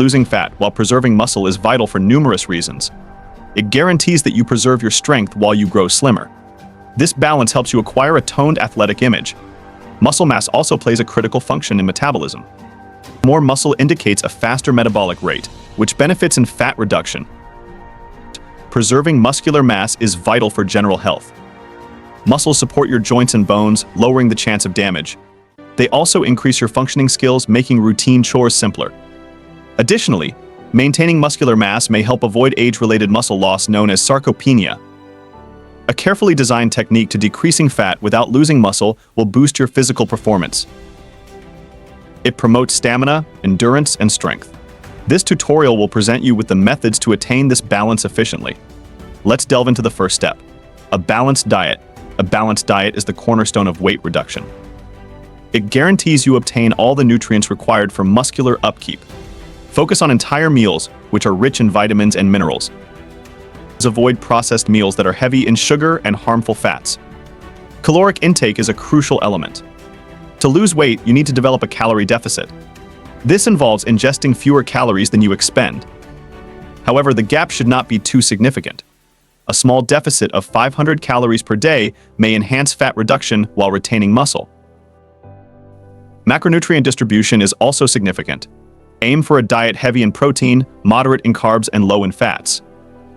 Losing fat while preserving muscle is vital for numerous reasons. It guarantees that you preserve your strength while you grow slimmer. This balance helps you acquire a toned athletic image. Muscle mass also plays a critical function in metabolism. More muscle indicates a faster metabolic rate, which benefits in fat reduction. Preserving muscular mass is vital for general health. Muscles support your joints and bones, lowering the chance of damage. They also increase your functioning skills, making routine chores simpler. Additionally, maintaining muscular mass may help avoid age-related muscle loss known as sarcopenia. A carefully designed technique to decreasing fat without losing muscle will boost your physical performance. It promotes stamina, endurance, and strength. This tutorial will present you with the methods to attain this balance efficiently. Let's delve into the first step: a balanced diet. A balanced diet is the cornerstone of weight reduction. It guarantees you obtain all the nutrients required for muscular upkeep. Focus on entire meals, which are rich in vitamins and minerals. Avoid processed meals that are heavy in sugar and harmful fats. Caloric intake is a crucial element. To lose weight, you need to develop a calorie deficit. This involves ingesting fewer calories than you expend. However, the gap should not be too significant. A small deficit of 500 calories per day may enhance fat reduction while retaining muscle. Macronutrient distribution is also significant. Aim for a diet heavy in protein, moderate in carbs, and low in fats.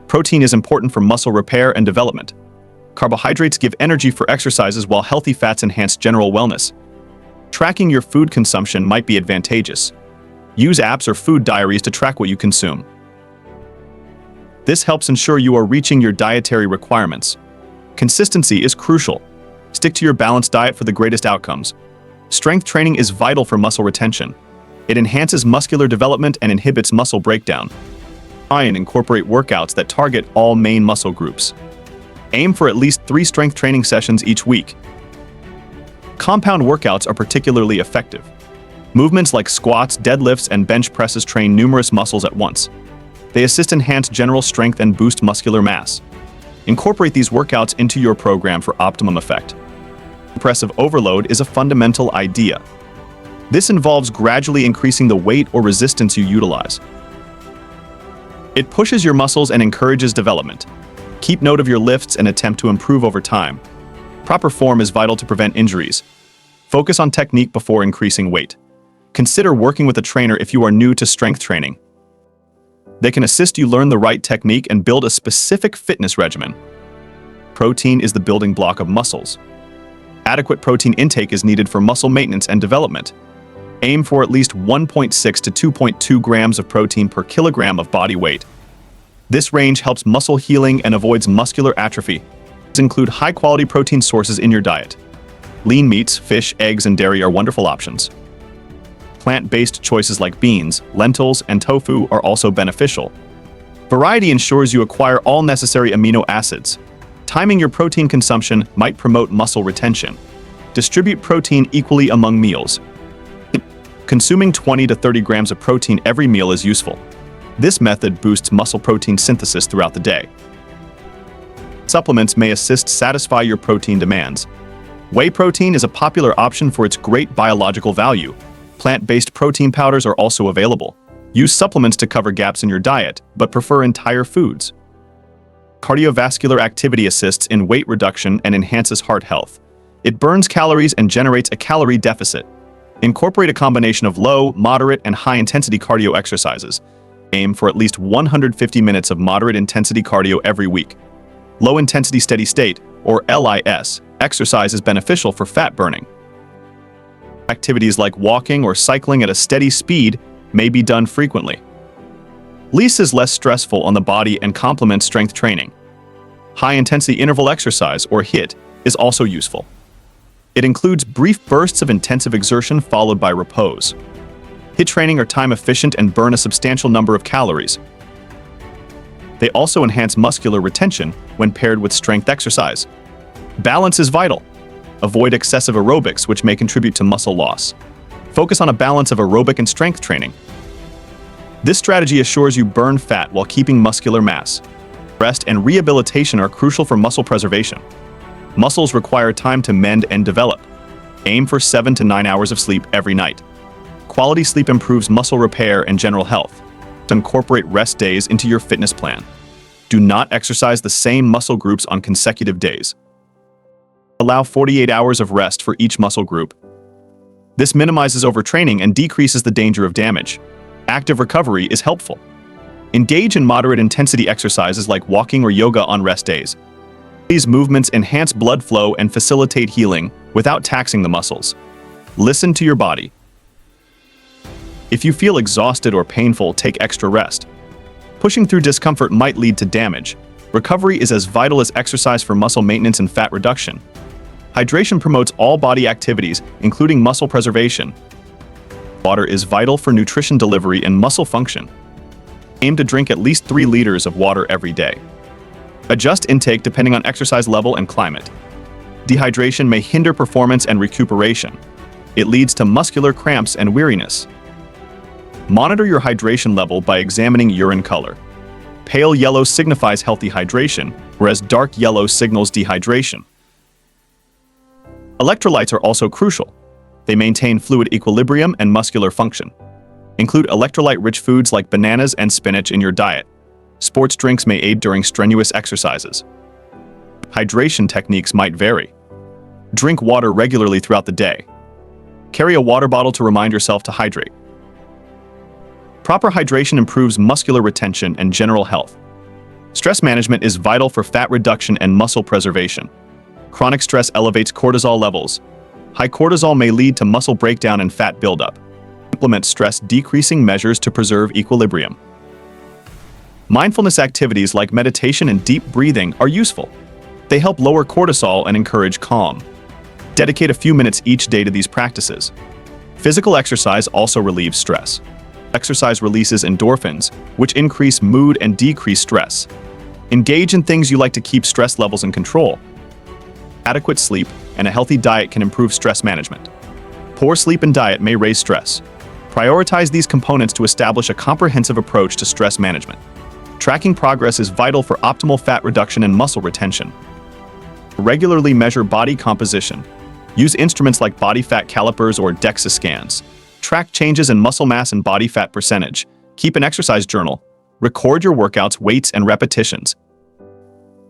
Protein is important for muscle repair and development. Carbohydrates give energy for exercises, while healthy fats enhance general wellness. Tracking your food consumption might be advantageous. Use apps or food diaries to track what you consume. This helps ensure you are reaching your dietary requirements. Consistency is crucial. Stick to your balanced diet for the greatest outcomes. Strength training is vital for muscle retention. It enhances muscular development and inhibits muscle breakdown. Try and incorporate workouts that target all main muscle groups. Aim for at least 3 strength training sessions each week. Compound workouts are particularly effective. Movements like squats, deadlifts, and bench presses train numerous muscles at once. They assist enhance general strength and boost muscular mass. Incorporate these workouts into your program for optimum effect. Progressive overload is a fundamental idea. This involves gradually increasing the weight or resistance you utilize. It pushes your muscles and encourages development. Keep note of your lifts and attempt to improve over time. Proper form is vital to prevent injuries. Focus on technique before increasing weight. Consider working with a trainer if you are new to strength training. They can assist you learn the right technique and build a specific fitness regimen. Protein is the building block of muscles. Adequate protein intake is needed for muscle maintenance and development. Aim for at least 1.6 to 2.2 grams of protein per kilogram of body weight. This range helps muscle healing and avoids muscular atrophy. Include high-quality protein sources in your diet. Lean meats, fish, eggs, and dairy are wonderful options. Plant-based choices like beans, lentils, and tofu are also beneficial. Variety ensures you acquire all necessary amino acids. Timing your protein consumption might promote muscle retention. Distribute protein equally among meals. Consuming 20 to 30 grams of protein every meal is useful. This method boosts muscle protein synthesis throughout the day. Supplements may assist satisfy your protein demands. Whey protein is a popular option for its great biological value. Plant-based protein powders are also available. Use supplements to cover gaps in your diet, but prefer entire foods. Cardiovascular activity assists in weight reduction and enhances heart health. It burns calories and generates a calorie deficit. Incorporate a combination of low, moderate, and high-intensity cardio exercises. Aim for at least 150 minutes of moderate-intensity cardio every week. Low-intensity steady state, or LIS, exercise is beneficial for fat burning. Activities like walking or cycling at a steady speed may be done frequently. LIS is less stressful on the body and complements strength training. High-intensity interval exercise, or HIIT, is also useful. It includes brief bursts of intensive exertion followed by repose. HIIT training are time-efficient and burn a substantial number of calories. They also enhance muscular retention when paired with strength exercise. Balance is vital. Avoid excessive aerobics, which may contribute to muscle loss. Focus on a balance of aerobic and strength training. This strategy assures you burn fat while keeping muscular mass. Rest and rehabilitation are crucial for muscle preservation. Muscles require time to mend and develop. Aim for 7 to 9 hours of sleep every night. Quality sleep improves muscle repair and general health. To incorporate rest days into your fitness plan. Do not exercise the same muscle groups on consecutive days. Allow 48 hours of rest for each muscle group. This minimizes overtraining and decreases the danger of damage. Active recovery is helpful. Engage in moderate intensity exercises like walking or yoga on rest days. These movements enhance blood flow and facilitate healing without taxing the muscles. Listen to your body. If you feel exhausted or painful, take extra rest. Pushing through discomfort might lead to damage. Recovery is as vital as exercise for muscle maintenance and fat reduction. Hydration promotes all body activities, including muscle preservation. Water is vital for nutrition delivery and muscle function. Aim to drink at least 3 liters of water every day. Adjust intake depending on exercise level and climate. Dehydration may hinder performance and recuperation. It leads to muscular cramps and weariness. Monitor your hydration level by examining urine color. Pale yellow signifies healthy hydration, whereas dark yellow signals dehydration. Electrolytes are also crucial. They maintain fluid equilibrium and muscular function. Include electrolyte-rich foods like bananas and spinach in your diet. Sports drinks may aid during strenuous exercises. Hydration techniques might vary. Drink water regularly throughout the day. Carry a water bottle to remind yourself to hydrate. Proper hydration improves muscular retention and general health. Stress management is vital for fat reduction and muscle preservation. Chronic stress elevates cortisol levels. High cortisol may lead to muscle breakdown and fat buildup. Implement stress-decreasing measures to preserve equilibrium. Mindfulness activities like meditation and deep breathing are useful. They help lower cortisol and encourage calm. Dedicate a few minutes each day to these practices. Physical exercise also relieves stress. Exercise releases endorphins, which increase mood and decrease stress. Engage in things you like to keep stress levels in control. Adequate sleep and a healthy diet can improve stress management. Poor sleep and diet may raise stress. Prioritize these components to establish a comprehensive approach to stress management. Tracking progress is vital for optimal fat reduction and muscle retention. Regularly measure body composition. Use instruments like body fat calipers or DEXA scans. Track changes in muscle mass and body fat percentage. Keep an exercise journal. Record your workouts, weights, and repetitions.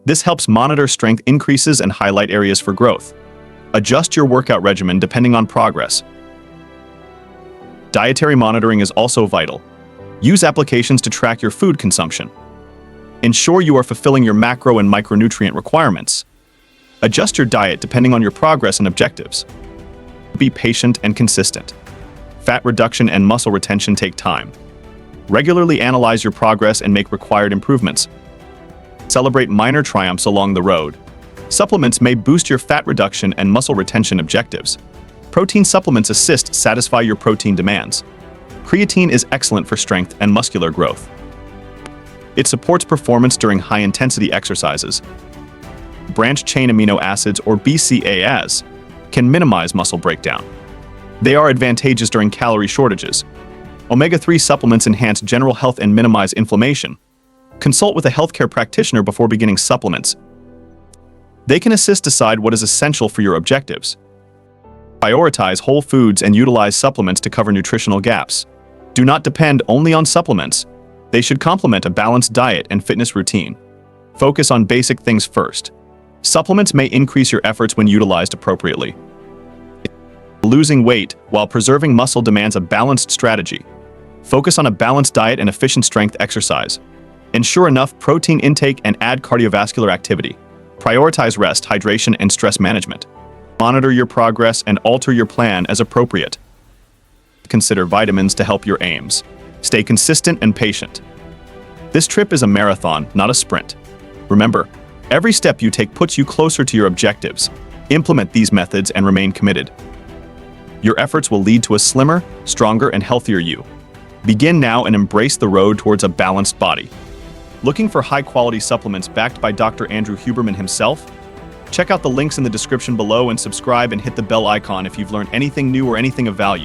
This helps monitor strength increases and highlight areas for growth. Adjust your workout regimen depending on progress. Dietary monitoring is also vital. Use applications to track your food consumption. Ensure you are fulfilling your macro and micronutrient requirements. Adjust your diet depending on your progress and objectives. Be patient and consistent. Fat reduction and muscle retention take time. Regularly analyze your progress and make required improvements. Celebrate minor triumphs along the road. Supplements may boost your fat reduction and muscle retention objectives. Protein supplements assist satisfy your protein demands. Creatine is excellent for strength and muscular growth. It supports performance during high-intensity exercises. Branched-chain amino acids, or BCAAs, can minimize muscle breakdown. They are advantageous during calorie shortages. Omega-3 supplements enhance general health and minimize inflammation. Consult with a healthcare practitioner before beginning supplements. They can assist decide what is essential for your objectives. Prioritize whole foods and utilize supplements to cover nutritional gaps. Do not depend only on supplements. They should complement a balanced diet and fitness routine. Focus on basic things first. Supplements may increase your efforts when utilized appropriately. Losing weight while preserving muscle demands a balanced strategy. Focus on a balanced diet and efficient strength exercise. Ensure enough protein intake and add cardiovascular activity. Prioritize rest, hydration, and stress management. Monitor your progress and alter your plan as appropriate. Consider vitamins to help your aims. Stay consistent and patient. This trip is a marathon, not a sprint. Remember, every step you take puts you closer to your objectives. Implement these methods and remain committed. Your efforts will lead to a slimmer, stronger, and healthier you. Begin now and embrace the road towards a balanced body. Looking for high-quality supplements backed by Dr. Andrew Huberman himself? Check out the links in the description below and subscribe and hit the bell icon if you've learned anything new or anything of value.